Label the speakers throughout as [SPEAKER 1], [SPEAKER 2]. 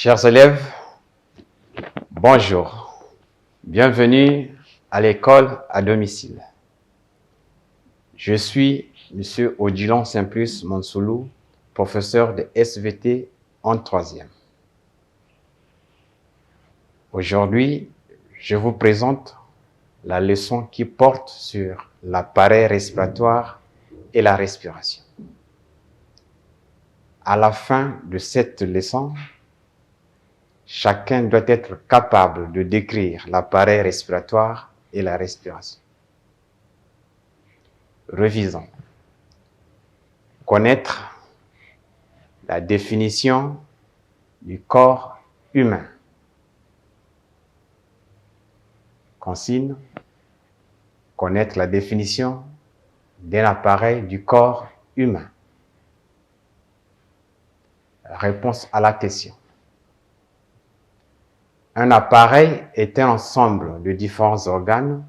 [SPEAKER 1] Chers élèves, bonjour. Bienvenue à l'école à domicile. Je suis M. Odilon Simplus Mansoulou, professeur de SVT en 3e. Aujourd'hui, je vous présente la leçon qui porte sur l'appareil respiratoire et la respiration. À la fin de cette leçon, chacun doit être capable de décrire l'appareil respiratoire et la respiration. Revisons. Connaître la définition du corps humain. Consigne. Connaître la définition d'un appareil du corps humain. Réponse à la question. Un appareil est un ensemble de différents organes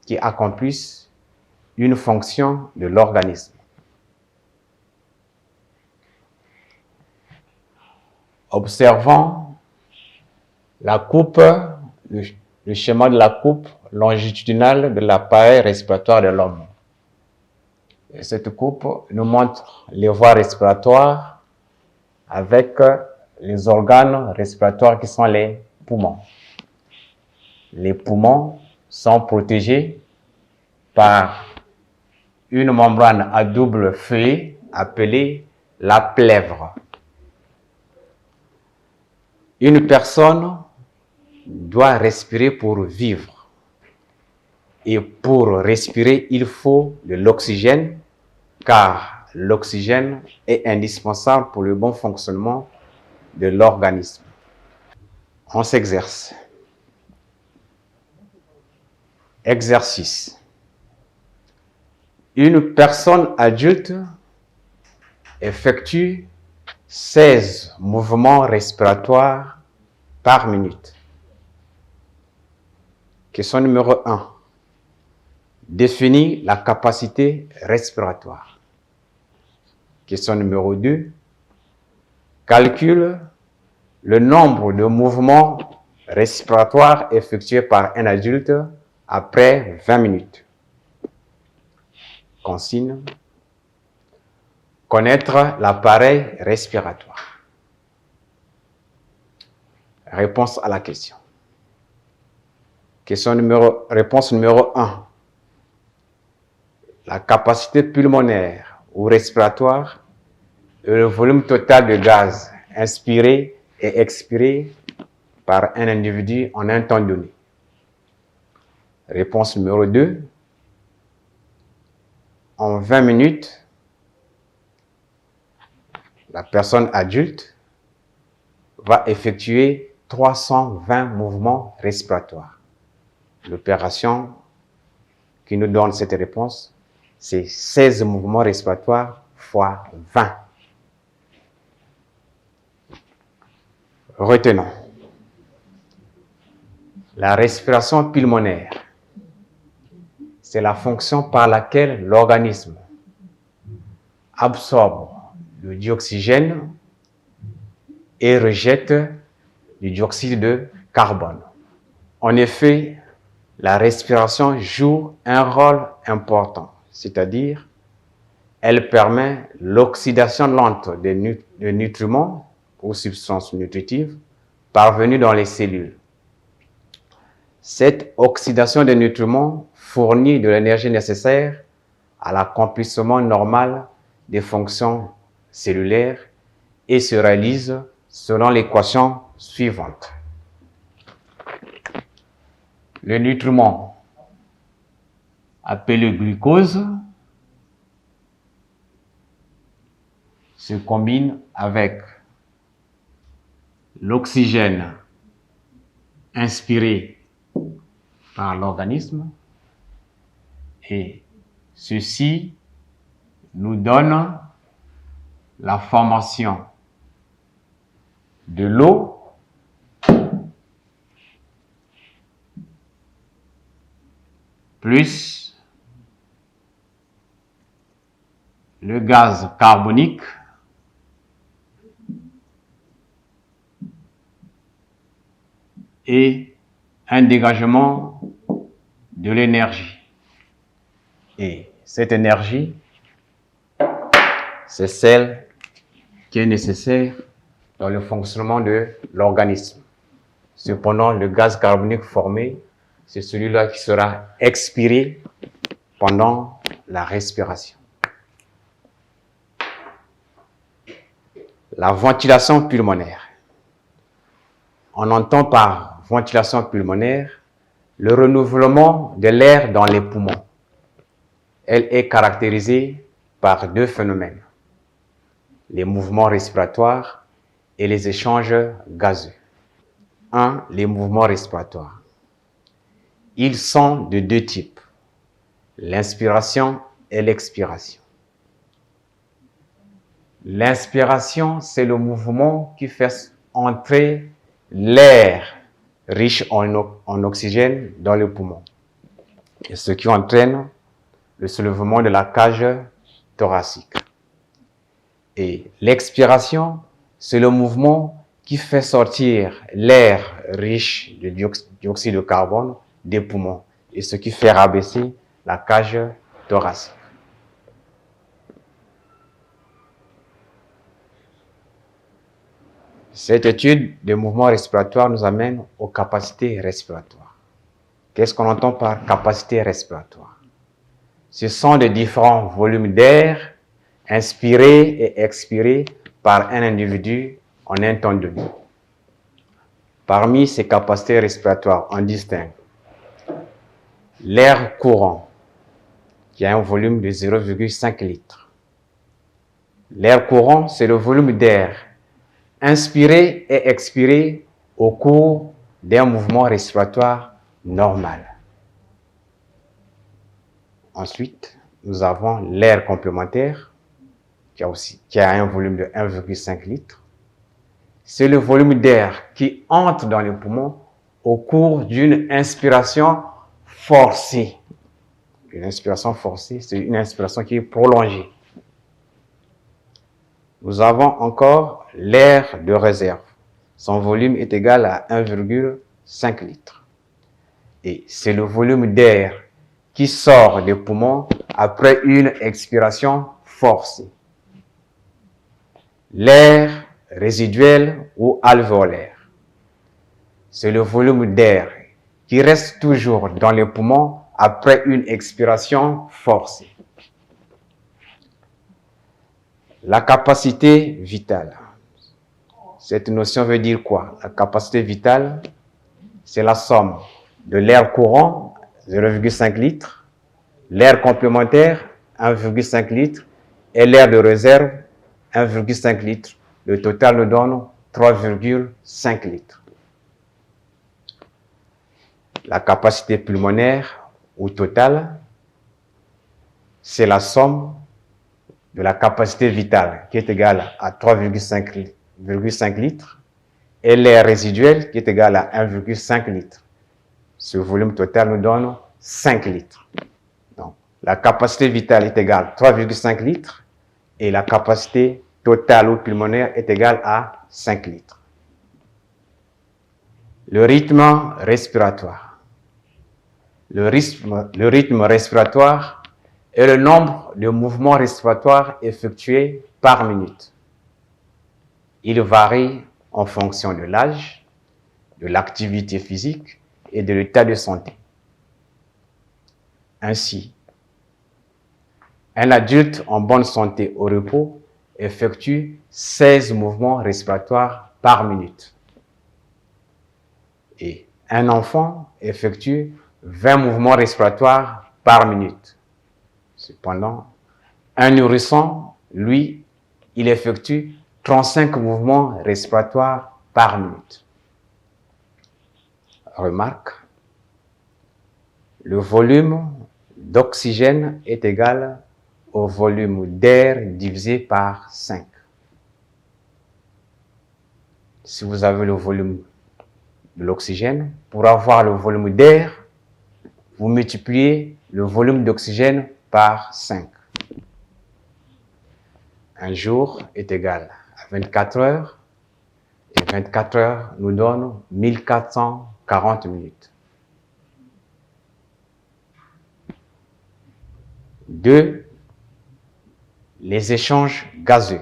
[SPEAKER 1] qui accomplissent une fonction de l'organisme. Observons la coupe, le schéma de la coupe longitudinale de l'appareil respiratoire de l'homme. Cette coupe nous montre les voies respiratoires avec les organes respiratoires qui sont les poumons. Les poumons sont protégés par une membrane à double feuillet appelée la plèvre. Une personne doit respirer pour vivre. Et pour respirer, il faut de l'oxygène, car l'oxygène est indispensable pour le bon fonctionnement de l'organisme. On s'exerce. Exercice. Une personne adulte effectue 16 mouvements respiratoires par minute. Question numéro 1. Définis la capacité respiratoire. Question numéro 2. Calcule le nombre de mouvements respiratoires effectués par un adulte après 20 minutes. Consigne. Connaître l'appareil respiratoire. Réponse à la question. Réponse numéro 1. La capacité pulmonaire ou respiratoire est le volume total de gaz inspiré et expiré par un individu en un temps donné. Réponse numéro 2. En 20 minutes, la personne adulte va effectuer 320 mouvements respiratoires. L'opération qui nous donne cette réponse, c'est 16 mouvements respiratoires fois 20. Retenons. La respiration pulmonaire, c'est la fonction par laquelle l'organisme absorbe le dioxygène et rejette du dioxyde de carbone. En effet, la respiration joue un rôle important, c'est-à-dire elle permet l'oxydation lente des nutriments ou substances nutritives parvenues dans les cellules. Cette oxydation des nutriments fournit de l'énergie nécessaire à l'accomplissement normal des fonctions cellulaires et se réalise selon l'équation suivante. Le nutriment appelé glucose se combine avec l'oxygène inspiré par l'organisme et ceci nous donne la formation de l'eau plus le gaz carbonique et un dégagement de l'énergie. Et cette énergie, c'est celle qui est nécessaire dans le fonctionnement de l'organisme. Cependant, le gaz carbonique formé, c'est celui-là qui sera expiré pendant la respiration. La ventilation pulmonaire. On entend par ventilation pulmonaire le renouvellement de l'air dans les poumons. Elle est caractérisée par deux phénomènes, les mouvements respiratoires et les échanges gazeux. 1. Les mouvements respiratoires. Ils sont de deux types, l'inspiration et l'expiration. L'inspiration, c'est le mouvement qui fait entrer l'air riche en oxygène dans le poumon, et ce qui entraîne le soulèvement de la cage thoracique. Et l'expiration, c'est le mouvement qui fait sortir l'air riche de dioxyde de carbone des poumons, et ce qui fait rabaisser la cage thoracique. Cette étude des mouvements respiratoires nous amène aux capacités respiratoires. Qu'est-ce qu'on entend par capacité respiratoire? Ce sont les différents volumes d'air inspirés et expirés par un individu en un temps donné. Parmi ces capacités respiratoires, on distingue l'air courant, qui a un volume de 0,5 litres. L'air courant, c'est le volume d'air inspiré et expiré au cours d'un mouvement respiratoire normal. Ensuite, nous avons l'air complémentaire, qui a un volume de 1,5 litres. C'est le volume d'air qui entre dans les poumons au cours d'une inspiration forcée. Une inspiration forcée, c'est une inspiration qui est prolongée. Nous avons encore l'air de réserve. Son volume est égal à 1,5 litres. Et c'est le volume d'air qui sort des poumons après une expiration forcée. L'air résiduel ou alvéolaire. C'est le volume d'air qui reste toujours dans les poumons après une expiration forcée. La capacité vitale. Cette notion veut dire quoi? La capacité vitale, c'est la somme de l'air courant, 0,5 litres, l'air complémentaire, 1,5 litres, et l'air de réserve, 1,5 litres. Le total nous donne 3,5 litres. La capacité pulmonaire ou totale, c'est la somme de la capacité vitale qui est égale à 3,5 litres et l'air résiduel qui est égal à 1,5 litres. Ce volume total nous donne 5 litres. Donc, la capacité vitale est égale à 3,5 litres et la capacité totale ou pulmonaire est égale à 5 litres. Le rythme respiratoire. Le rythme respiratoire est le nombre de mouvements respiratoires effectués par minute. Il varie en fonction de l'âge, de l'activité physique et de l'état de santé. Ainsi, un adulte en bonne santé au repos effectue 16 mouvements respiratoires par minute. Et un enfant effectue 20 mouvements respiratoires par minute. Cependant, un nourrisson, lui, il effectue 35 mouvements respiratoires par minute. Remarque, le volume d'oxygène est égal au volume d'air divisé par 5. Si vous avez le volume de l'oxygène, pour avoir le volume d'air, vous multipliez le volume d'oxygène par 5. Un jour est égal à 24 heures, et 24 heures nous donnent 1400 40 minutes. 2. Les échanges gazeux.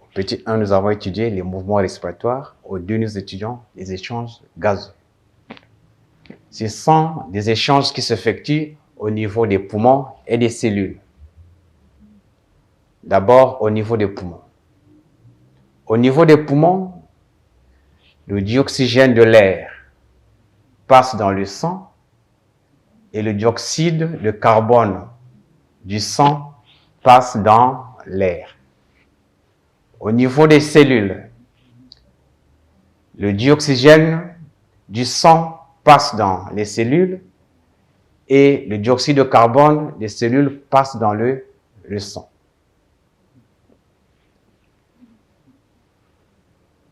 [SPEAKER 1] Au petit 1, nous avons étudié les mouvements respiratoires. Au 2, nous étudions les échanges gazeux. Ce sont des échanges qui s'effectuent au niveau des poumons et des cellules. D'abord, au niveau des poumons. Au niveau des poumons, le dioxygène de l'air passe dans le sang et le dioxyde de carbone du sang passe dans l'air. Au niveau des cellules, le dioxygène du sang passe dans les cellules et le dioxyde de carbone des cellules passe dans le sang.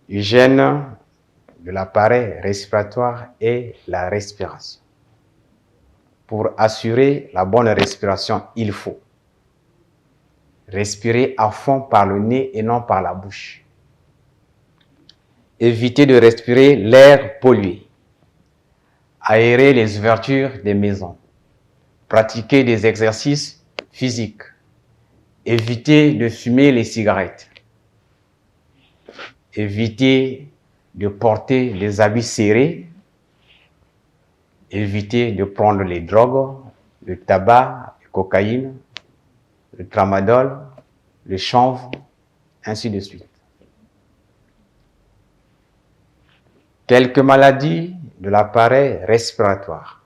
[SPEAKER 1] Hygiène de l'appareil respiratoire et la respiration. Pour assurer la bonne respiration, il faut respirer à fond par le nez et non par la bouche. Éviter de respirer l'air pollué. Aérer les ouvertures des maisons. Pratiquer des exercices physiques. Éviter de fumer les cigarettes. Éviter de porter des habits serrés. Éviter de prendre les drogues, le tabac, la cocaïne, le tramadol, le chanvre, ainsi de suite. Quelques maladies de l'appareil respiratoire.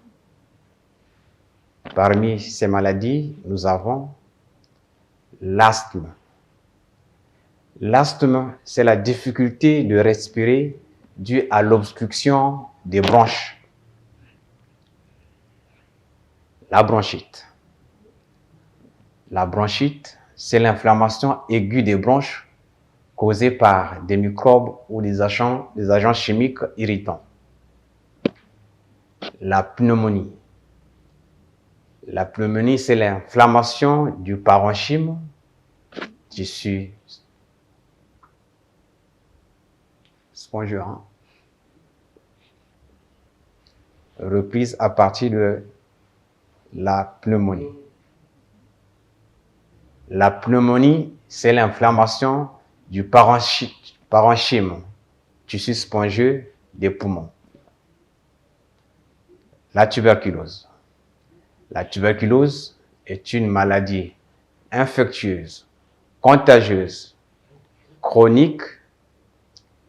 [SPEAKER 1] Parmi ces maladies, nous avons l'asthme. L'asthme, c'est la difficulté de respirer due à l'obstruction des bronches. La bronchite. La bronchite, c'est l'inflammation aiguë des bronches causée par des microbes ou des agents chimiques irritants. La pneumonie. La pneumonie, c'est l'inflammation du parenchyme, tissu spongieux, reprise à partir de la pneumonie. La pneumonie, c'est l'inflammation du parenchyme, tissu spongieux des poumons. La tuberculose. La tuberculose est une maladie infectieuse, contagieuse, chronique,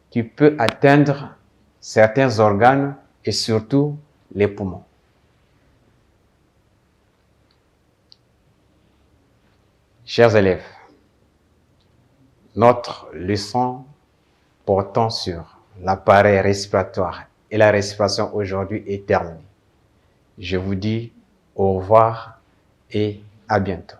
[SPEAKER 1] qui peut atteindre certains organes et surtout les poumons. Chers élèves, notre leçon portant sur l'appareil respiratoire et la respiration aujourd'hui est terminée. Je vous dis au revoir et à bientôt.